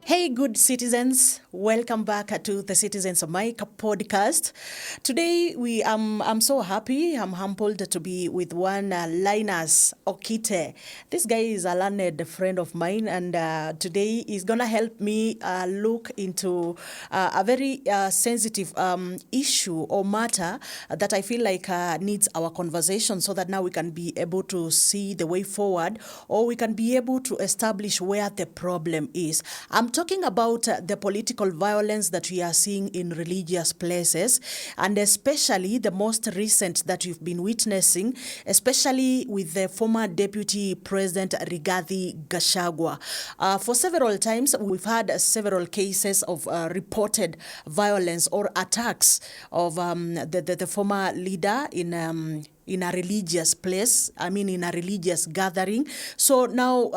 Hey, good citizens, welcome back to the Citizens of Mike podcast. Today, I'm so happy, I'm humbled to be with one Linus Okite. This guy is a learned friend of mine, and today he's gonna help me look into a very sensitive issue or matter that I feel like needs our conversation, so that now we can be able to see the way forward, or we can be able to establish where the problem is. I'm talking about the political violence that we are seeing in religious places, and especially the most recent that we've been witnessing, especially with the former Deputy President Rigathi Gachagua. For several times, we've had several cases of reported violence or attacks of the former leader in a religious place, in a religious gathering. So now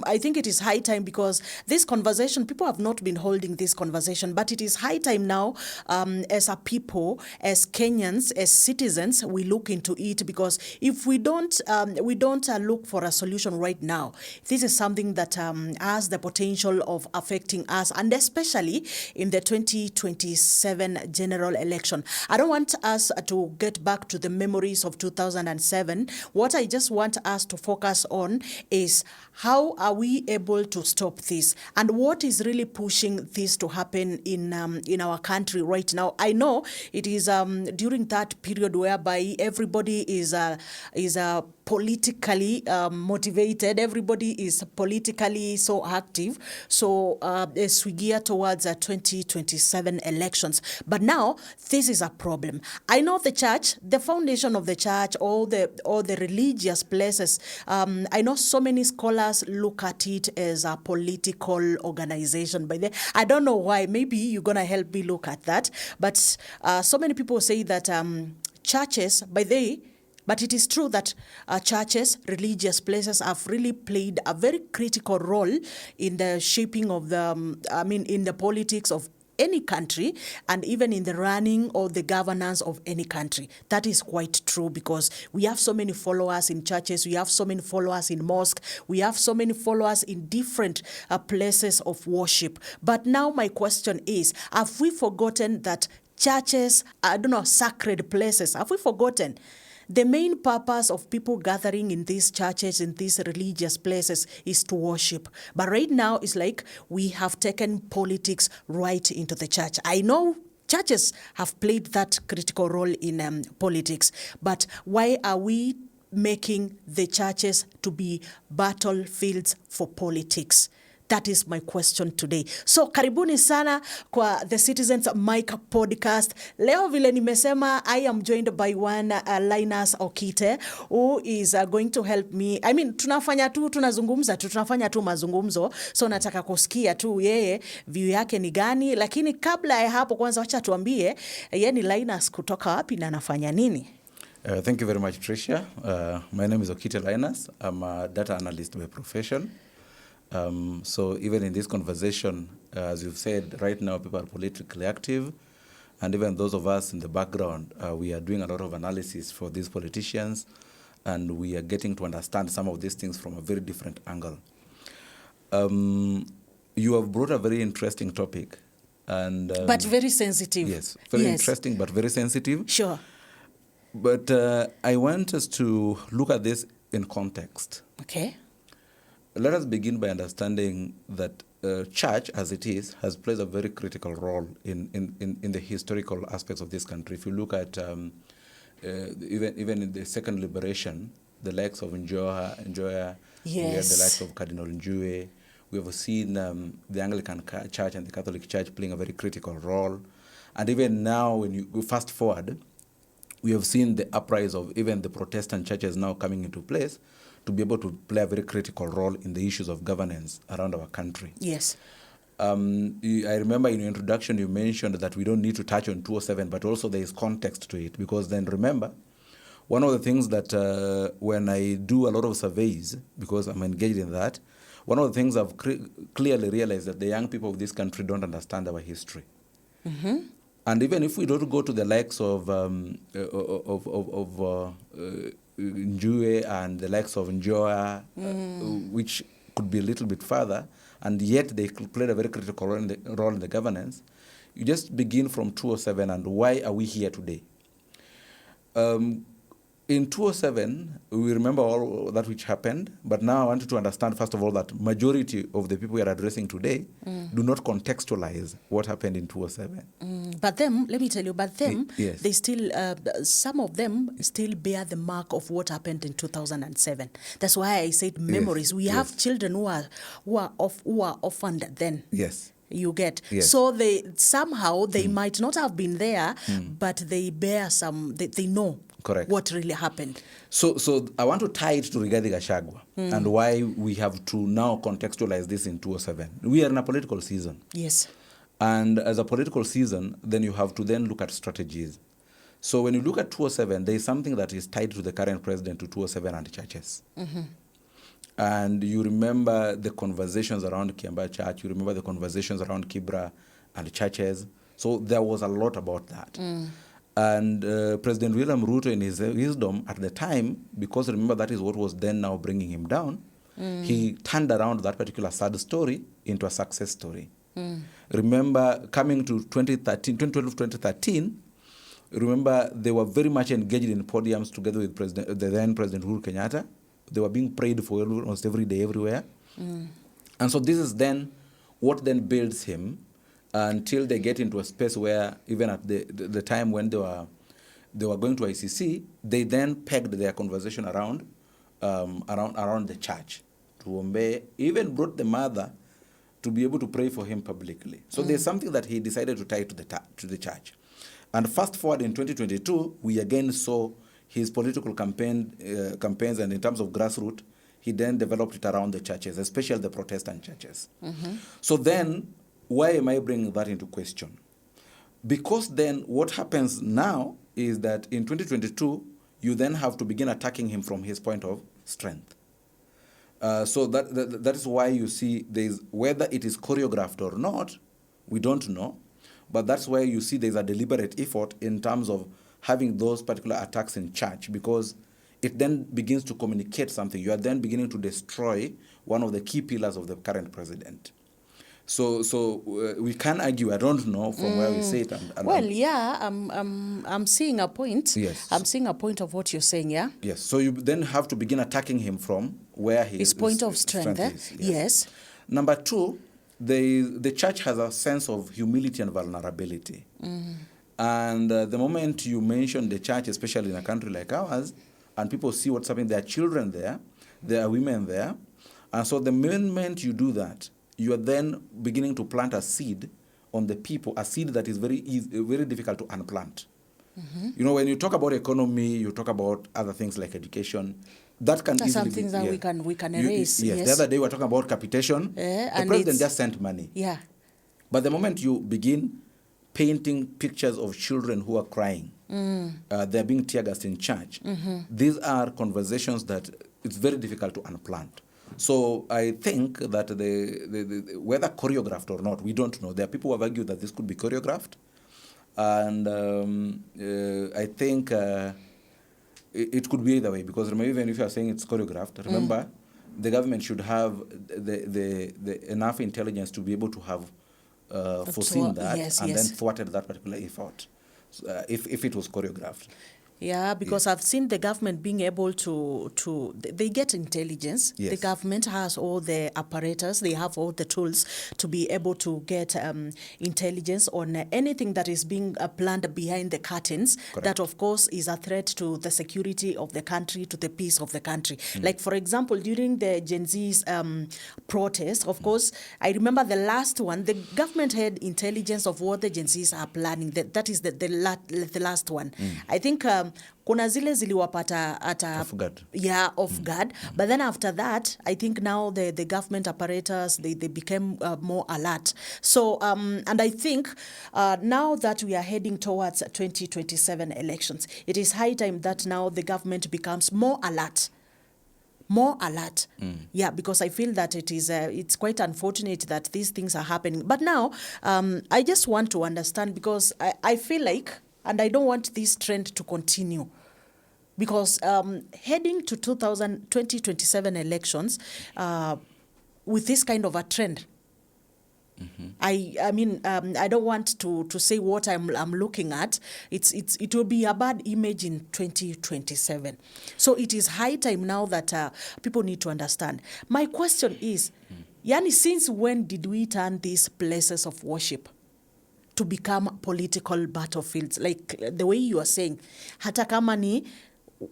I think it is high time, because this conversation, people have not been holding this conversation, but it is high time now, as a people, as Kenyans, as citizens, we look into it, because if we don't look for a solution right now, this is something that has the potential of affecting us, and especially in the 2027 general election. I don't want us to get back to the memories of 2007. What I just want us to focus on is how are we able to stop this, and what is really pushing this to happen in our country right now. I know it is during that period whereby everybody is politically motivated, everybody is politically so active, so as we gear towards 2027 elections. But now this is a problem. I know the church, the foundation of the church, all the religious places, I know so many scholars look at it as a political organization. By the I don't know why. Maybe you're gonna help me look at that. But so many people say that churches, but it is true that churches, religious places have really played a very critical role in the shaping of in the politics of any country, and even in the running or the governance of any country. That is quite true, because we have so many followers in churches, we have so many followers in mosque, we have so many followers in different places of worship. But now my question is, have we forgotten that churches, sacred places, have we forgotten the main purpose of people gathering in these churches, in these religious places, is to worship? But right now, it's like we have taken politics right into the church. I know churches have played that critical role in politics, but why are we making the churches to be battlefields for politics? That is my question today. So karibuni sana kwa The Citizens Mike podcast. Leo vile nimesema, I am joined by one Linus Okite, who is going to help me. Tunafanya tu mazungumzo. So nataka kusikia tu yeye view yake ni gani, lakini kabla ya hapo kwanza wacha tuambie yeye ni Linus kutoka wapi na anafanya nini. Thank you very much, Tricia. My name is Okite Linus. I'm a data analyst by profession. So even in this conversation, as you've said, right now people are politically active, and even those of us in the background, we are doing a lot of analysis for these politicians, and we are getting to understand some of these things from a very different angle. You have brought a very interesting topic. But very sensitive. Yes, very interesting, but very sensitive. Sure. But I want us to look at this in context. Okay. Let us begin by understanding that church, as it is, has played a very critical role in the historical aspects of this country. If you look at even in the second liberation, the likes of Njoya, we have the likes of Cardinal Njue. We have seen the Anglican Church and the Catholic Church playing a very critical role. And even now, when you fast forward, we have seen the uprise of even the Protestant churches now coming into place to be able to play a very critical role in the issues of governance around our country. Yes. I remember in your introduction you mentioned that we don't need to touch on 207, but also there is context to it, because then remember, one of the things that when I do a lot of surveys, because I'm engaged in that, one of the things I've clearly realized that the young people of this country don't understand our history. And even if we don't go to the likes of Njue and the likes of Njoa, which could be a little bit further, and yet they played a very critical role in the governance, you just begin from 2007 and why are we here today? In 2007, we remember all that which happened, but now I want you to understand, first of all, that majority of the people we are addressing today do not contextualize what happened in 2007. But them, let me tell you, Yes. they still, some of them still bear the mark of what happened in 2007. That's why I said memories. We have children who are orphaned then. Yes. You get. Yes. So they somehow they might not have been there, but they bear some, they know. Correct. What really happened. So I want to tie it to Rigathi Gachagua and why we have to now contextualize this in 2007. We are in a political season. Yes. And as a political season, then you have to then look at strategies. So when you look at 2007, there is something that is tied to the current president to 2007 and churches. And you remember the conversations around Kiambaa Church, you remember the conversations around Kibra and churches. So there was a lot about that. And President William Ruto, in his wisdom at the time, because remember that is what was then now bringing him down, he turned around that particular sad story into a success story. Remember, coming to 2012-2013, remember they were very much engaged in podiums together with the then President Uhuru Kenyatta. They were being prayed for almost every day, everywhere. And so this is then what then builds him until they get into a space where even at the time when they were going to ICC, they then pegged their conversation around the church. Tuombe even brought the mother to be able to pray for him publicly. So there's something that he decided to tie to the church. And fast forward in 2022, we again saw his political campaigns, and in terms of grassroots, he then developed it around the churches, especially the Protestant churches. So then, why am I bringing that into question? Because then what happens now is that in 2022, you then have to begin attacking him from his point of strength. So that is why you see there's, whether it is choreographed or not, we don't know, but that's why you see there's a deliberate effort in terms of having those particular attacks in church, because it then begins to communicate something. You are then beginning to destroy one of the key pillars of the current president. So we can argue. I don't know from where we say it. I'm seeing a point. Yes. I'm seeing a point of what you're saying. Yeah. Yes. So you then have to begin attacking him from where his point of strength is. Yes. Number two, the church has a sense of humility and vulnerability. And the moment you mention the church, especially in a country like ours, and people see what's happening, there are children there, there are women there, and so the moment you do that, you are then beginning to plant a seed on the people, a seed that is very easy, very difficult to unplant. You know, when you talk about economy, you talk about other things like education. That can That's easily some things be, that we can erase. Yes. The other day we were talking about capitation. The president just sent money. Yeah. But the moment you begin painting pictures of children who are crying, they're being tear gassed in church. These are conversations that it's very difficult to unplant. So I think that the whether choreographed or not, we don't know. There are people who have argued that this could be choreographed, and I think it could be either way. Because remember, even if you are saying it's choreographed, remember the government should have the enough intelligence to be able to have foreseen that then thwarted that particular effort, if it was choreographed. Yeah, because I've seen the government being able to they get intelligence. Yes. The government has all the apparatus, they have all the tools to be able to get intelligence on anything that is being planned behind the curtains. Correct. That, of course, is a threat to the security of the country, to the peace of the country. Like, for example, during the Gen Z's protest, of course, I remember the last one, the government had intelligence of what the Gen Z's are planning. That is the last one. I think kuna zile ziliwapata Off guard. Yeah, off guard. But then after that, I think now the government apparatus, they became more alert. So, and I think now that we are heading towards 2027 elections, it is high time that now the government becomes more alert more alert. Yeah, because I feel that it's quite unfortunate that these things are happening. But now, I just want to understand, because I feel like, and I don't want this trend to continue, because heading to 2027 elections with this kind of a trend, I mean, I don't want to say what I'm looking at. It will be a bad image in 2027. So it is high time now that people need to understand. My question is, Yani, since when did we turn these places of worship to become political battlefields? Like the way you are saying, hata kama ni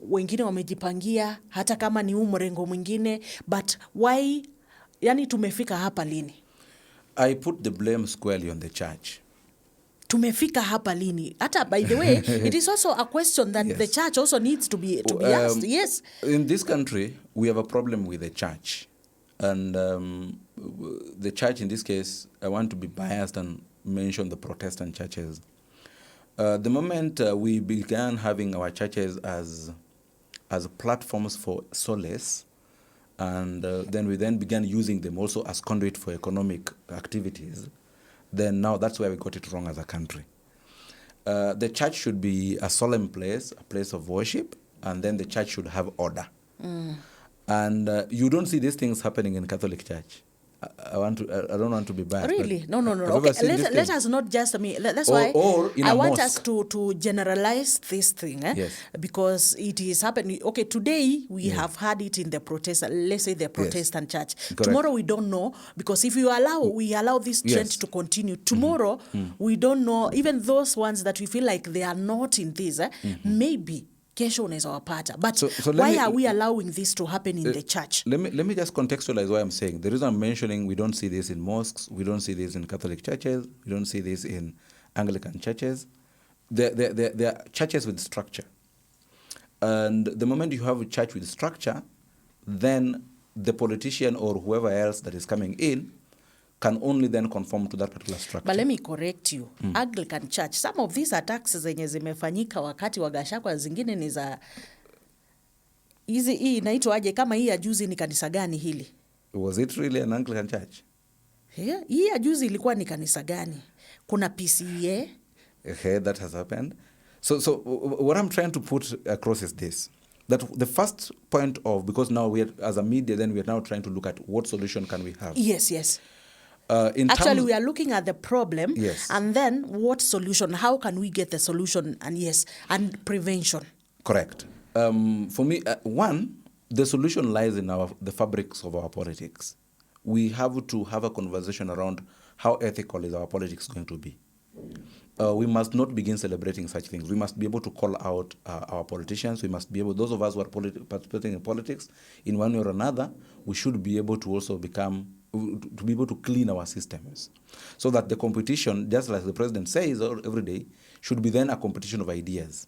wengine wamejipangia, hata kama ni mrengo mwingine, but why, yani tumefika hapa lini? I put the blame squarely on the church. Tumefika hapa lini? Hata, by the way, it is also a question that Yes. the church also needs to be asked. Yes. In this country, we have a problem with the church. And the church, in this case, I want to be biased and mention the Protestant churches. The moment we began having our churches as platforms for solace, and then we began using them also as conduit for economic activities, then now that's where we got it wrong as a country. The church should be a solemn place, a place of worship, and then the church should have order. And you don't see these things happening in Catholic Church. I don't want to be biased. Really? No. Okay, let us not just, that's why in I a want mosque. us to generalize this thing. Yes. Because it is happening. Okay, today we have had it in the Protestant, let's say the Protestant church. Correct. Tomorrow we don't know, because if we allow this trend to continue, tomorrow we don't know, even those ones that we feel like they are not in this, maybe kesho unaweza wapata. But why are we allowing this to happen in the church? Let me just contextualize why I'm saying. The reason I'm mentioning we don't see this in mosques, we don't see this in Catholic churches, we don't see this in Anglican churches. They're churches with structure. And the moment you have a church with structure, then the politician or whoever else that is coming in can only then conform to that particular structure. But let me correct you. Anglican Church, some of these attacks zenye zimefanyika wakati wa Gachagua, zingine ni za hii inaitwaje, kama hii ya juzi ni kanisa gani hili? Was it really an Anglican church? Yeah, hii ya juzi ilikuwa ni kanisa gani? Kuna pcea. Okay, that has happened. So what I'm trying to put across is this. That the first point of, because now we are, as a media, then we are now trying to look at what solution can we have. Yes. Actually, we are looking at the problem, yes, and then what solution, how can we get the solution, and prevention. Correct. For me, one, the solution lies in the fabrics of our politics. We have to have a conversation around how ethical is our politics going to be. We must not begin celebrating such things. We must be able to call out our politicians. We must be able, those of us who are participating in politics, in one way or another, we should be able to also to be able to clean our systems, so that the competition, just like the president says every day, should be then a competition of ideas.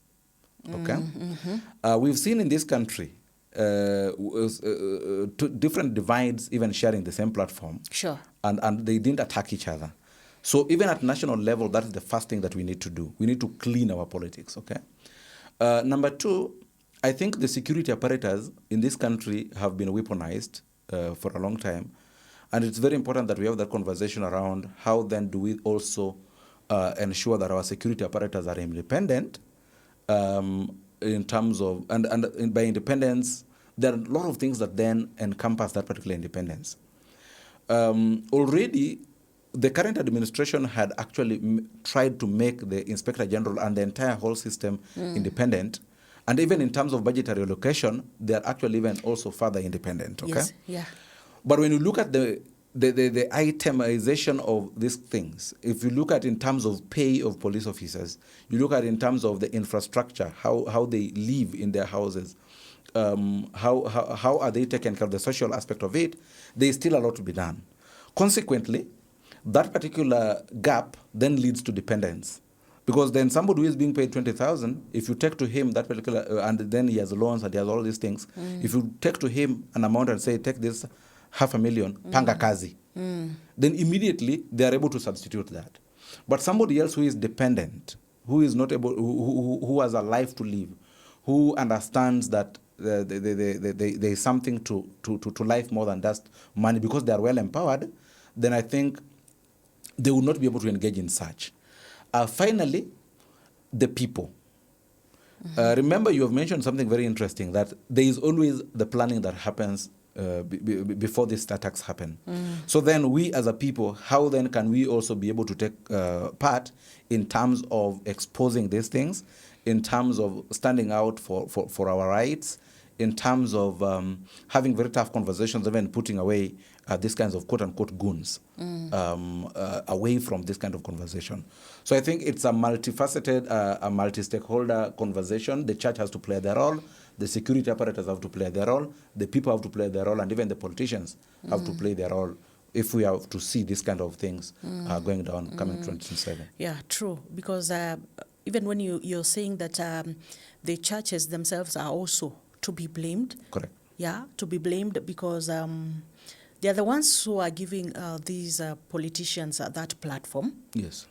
Okay? We've seen in this country different divides even sharing the same platform. Sure. And they didn't attack each other. So even at national level, that is the first thing that we need to do. We need to clean our politics, okay? Number two, I think the security apparatus in this country have been weaponized for a long time. And it's very important that we have that conversation around how then do we also ensure that our security apparatus are independent in terms of, and by independence, there are a lot of things that then encompass that particular independence. Already, the current administration had actually tried to make the Inspector General and the entire whole system independent. And even in terms of budgetary allocation, they are actually even also further independent. Okay? Yes, yeah. But when you look at the itemization of these things, if you look at in terms of pay of police officers, you look at in terms of the infrastructure, how they live in their houses, how are they taken care of, the social aspect of it, there is still a lot to be done. Consequently, that particular gap then leads to dependence. Because then somebody who is being paid 20,000, if you take to him that particular, and then he has loans and he has all these things, if you take to him an amount and say, take this $500,000, panga kazi, then immediately they are able to substitute that. But somebody else who is dependent, who is not able, who has a life to live, who understands that there is something to life more than just money, because they are well empowered, then I think they will not be able to engage in such. Finally, the people. Remember, you have mentioned something very interesting, that there is always the planning that happens before these attacks happen. So then we as a people, how then can we also be able to take part in terms of exposing these things, in terms of standing out for our rights, in terms of having very tough conversations, even putting away these kinds of quote-unquote goons away from this kind of conversation. So I think it's a multifaceted, a multi-stakeholder conversation. The church has to play their role, the security apparatus have to play their role, the people have to play their role, and even the politicians have to play their role if we have to see these kind of things going down coming 2027. Yeah, true. Because even when you're saying that the churches themselves are also to be blamed. Correct. Yeah, to be blamed, because they are the ones who are giving these politicians that platform. Yes.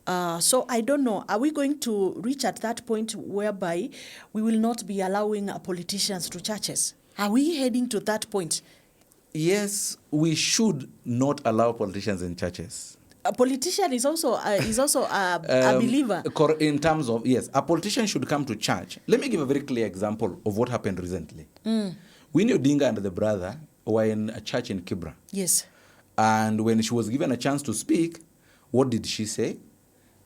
So I don't know, are we going to reach at that point whereby we will not be allowing politicians to churches? Are we heading to that point? Yes, we should not allow politicians in churches. A politician is also a believer. In terms of, yes, a politician should come to church. Let me give a very clear example of what happened recently. Winnie Odinga and the brother were in a church in Kibra. Yes. And when she was given a chance to speak, what did she say?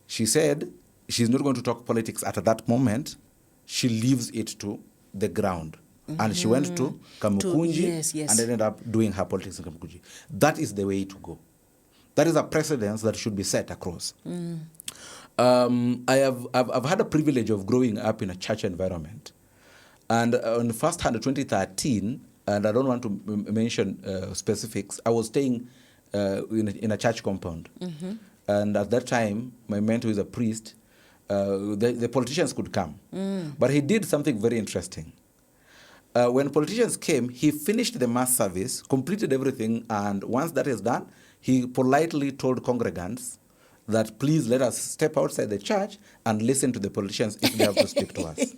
She said she's not going to talk politics at that moment. She leaves it to the ground. And she went to Kamukunji and ended up doing her politics in Kamukunji. That is the way to go. That is a precedence that should be set across. I've had a privilege of growing up in a church environment. And on the first hand, 2013, and I don't want to mention specifics, I was staying in a church compound. And at that time, my mentor is a priest. The politicians could come. But he did something very interesting. When politicians came, he finished the mass service, completed everything, and once that is done, he politely told congregants that please let us step outside the church and listen to the politicians if they have to speak to us.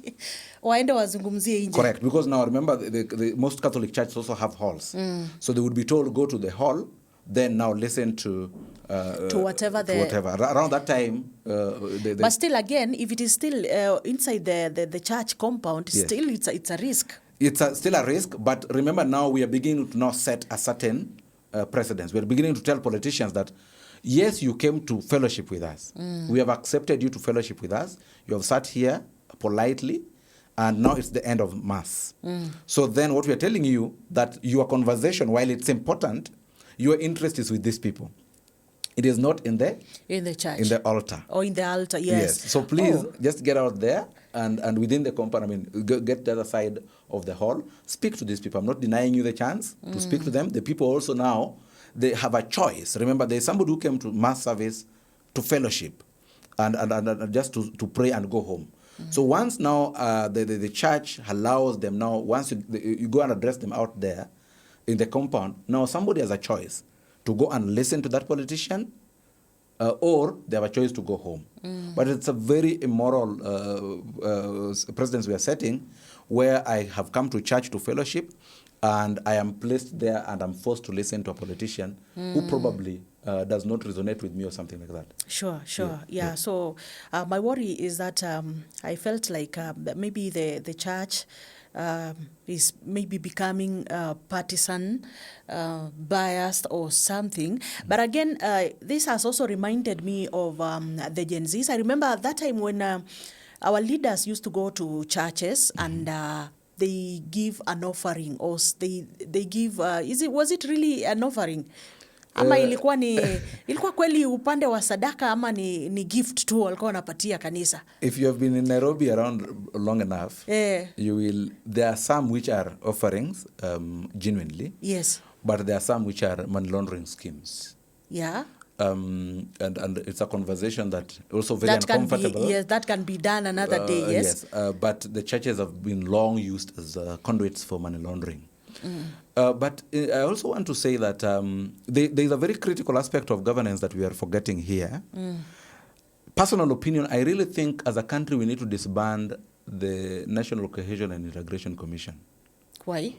Waende wazungumzie nje. Correct, because now remember, the most Catholic churches also have halls. So they would be told, go to the hall, then now listen to whatever. Around that time, but still, again, if it is still inside the church compound, yes, still it's a risk. It's still a risk, but remember now we are beginning to now set a certain precedence. We are beginning to tell politicians that, yes, you came to fellowship with us. We have accepted you to fellowship with us. You have sat here politely, and now it's the end of Mass. So then what we are telling you, that your conversation, while it's important, your interest is with these people. It is not in the church. In the altar. Or in the altar, yes. So please, just get out there and within the compound, I mean, get the other side of the hall, speak to these people. I'm not denying you the chance to speak to them. The people also now, they have a choice. Remember, there's somebody who came to mass service to fellowship and just to pray and go home. So once now the church allows them now, once you go and address them out there in the compound, now somebody has a choice to go and listen to that politician, or they have a choice to go home. But it's a very immoral precedence we are setting, where I have come to church to fellowship, and I am placed there and I'm forced to listen to a politician who probably does not resonate with me or something like that. Sure. Yeah. So my worry is that I felt like maybe the church is maybe becoming partisan, biased or something. But again, this has also reminded me of the Gen Zs. I remember at that time when our leaders used to go to churches and they give an offering, or they give, was it really an offering? Ama ilikuwa kweli upande wa sadaka, ama ni gift tu walikuwa wanapatia kanisa? If you have been in Nairobi around long enough, there are some which are offerings genuinely. Yes. But there are some which are money laundering schemes. Yeah. And it's a conversation that also very uncomfortable. Yes, that can be done another day, yes. But the churches have been long used as conduits for money laundering. But I also want to say that there is a very critical aspect of governance that we are forgetting here. Personal opinion, I really think as a country we need to disband the National Cohesion and Integration Commission. Why?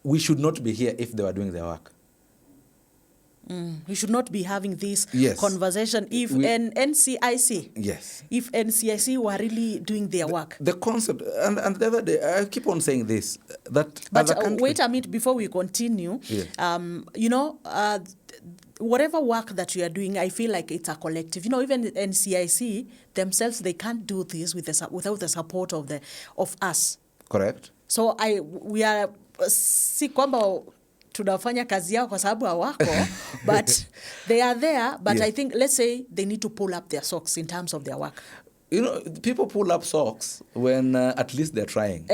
We should not be here if they were doing their work. We should not be having this Yes. conversation if NCIC, Yes. if NCIC were really doing their work. The concept, and the other day, I keep on saying this, that But as a country, wait a minute before we continue. Yes. Whatever work that you are doing, I feel like it's a collective. Even NCIC themselves, they can't do this without the support of us. correct? So we are si kwamba tunafanya kazi yao kwa sababu hawako, but they are there. But Yes. I think, let's say, they need to pull up their socks in terms of their work. People pull up socks when at least they're trying.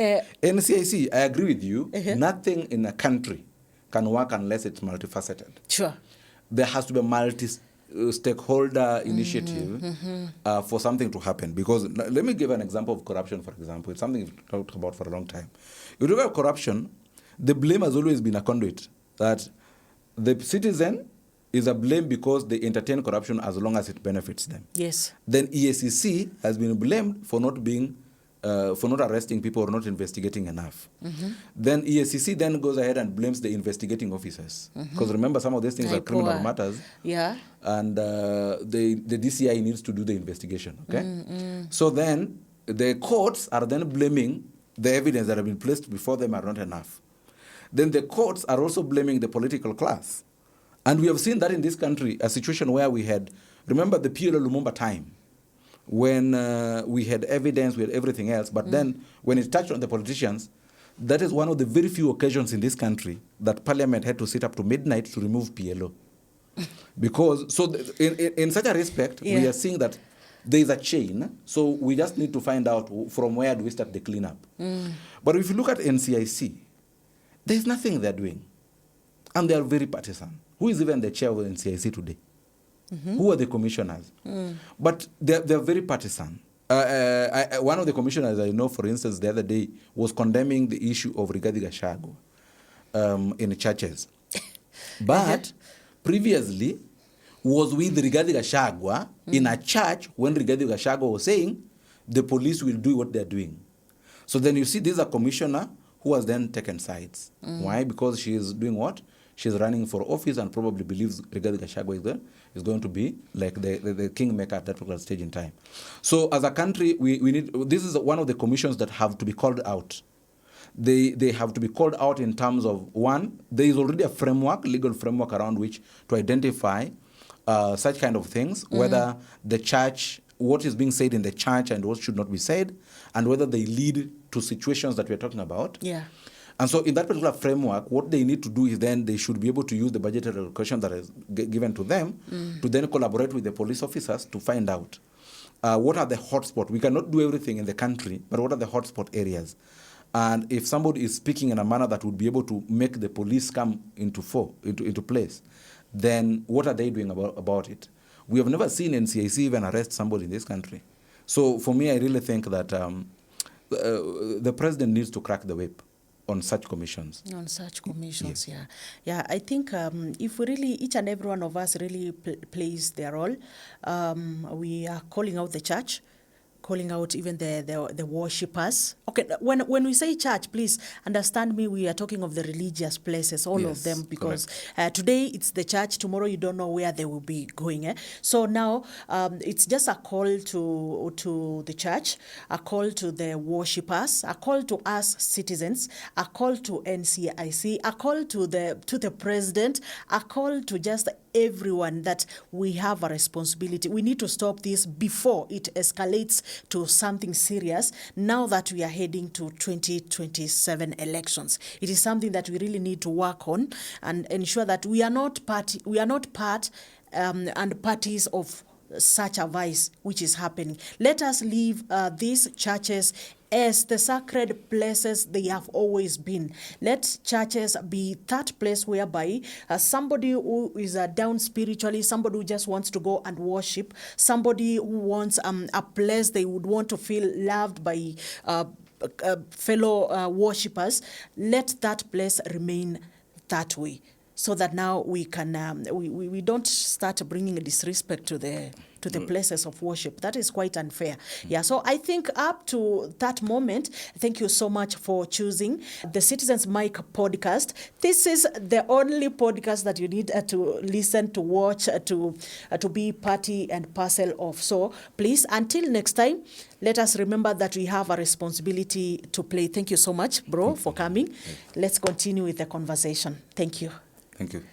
NCIC, I agree with you, nothing in a country can work unless it's multifaceted. Sure. There has to be a multi-stakeholder initiative for something to happen. Because let me give an example of corruption, for example. It's something we've talked about for a long time. You look at corruption, the blame has always been a conduit, that the citizen is a blame because they entertain corruption as long as it benefits them. Yes. Then EACC has been blamed for not arresting people or not investigating enough. Then EACC then goes ahead and blames the investigating officers. Because remember, some of these things are criminal matters. Yeah. And the DCI needs to do the investigation. Okay. So then the courts are then blaming the evidence that have been placed before them are not enough. Then the courts are also blaming the political class. And we have seen that in this country, a situation where we had, remember the PLO Lumumba time, when we had evidence, we had everything else, but then when it touched on the politicians, that is one of the very few occasions in this country that Parliament had to sit up to midnight to remove PLO. Because, so in such a respect, we are seeing that there is a chain, so we just need to find out from where do we start the cleanup. But if you look at NCIC, there's nothing they're doing. And they are very partisan. Who is even the chair of the NCIC today? Who are the commissioners? But they're very partisan. One of the commissioners I know, for instance, the other day was condemning the issue of Rigathi Gachagua in churches. But previously was with Rigathi Gachagua in a church when Rigathi Gachagua was saying the police will do what they're doing. So then you see this is a commissioner who has then taken sides. Why? Because she is doing what? She's running for office and probably believes Rigathi Gachagua is going to be like the kingmaker at that particular stage in time. So as a country, we need, this is one of the commissions that have to be called out. They have to be called out in terms of, one, there is already a framework, legal framework around which to identify such kind of things, whether the church, what is being said in the church and what should not be said, and whether they lead to situations that we're talking about. Yeah. And so in that particular framework, what they need to do is then they should be able to use the budgetary allocation that is given to them to then collaborate with the police officers to find out what are the hotspots. We cannot do everything in the country, but what are the hotspot areas? And if somebody is speaking in a manner that would be able to make the police come into place, then what are they doing about it? We have never seen NCIC even arrest somebody in this country. So for me, I really think that the president needs to crack the whip on such commissions. On such commissions, yes. Yeah. I think if we really, each and every one of us really plays their role, we are calling out the church, calling out even the worshippers. Okay, when we say church, please understand me, we are talking of the religious places, all of them, because today it's the church, tomorrow you don't know where they will be going. So now it's just a call to the church, a call to the worshippers, a call to us citizens, a call to NCIC, a call to the president, a call to just everyone that we have a responsibility. We need to stop this before it escalates to something serious. Now that we are heading to 2027 elections, it is something that we really need to work on and ensure that we are not part and parties of such a vice which is happening. Let us leave these churches as the sacred places they have always been. Let churches be that place whereby somebody who is down spiritually, somebody who just wants to go and worship, somebody who wants a place they would want to feel loved by fellow worshippers, let that place remain that way. so that now we can we don't start bringing disrespect to the places of worship. That is quite unfair. Yeah, so I think up to that moment, thank you so much for choosing the Citizens Mic podcast. This is the only podcast that you need to listen, to watch, to be party and parcel of. So please, until next time, let us remember that we have a responsibility to play. Thank you so much, bro, for coming. Let's continue with the conversation. Thank you. Thank you.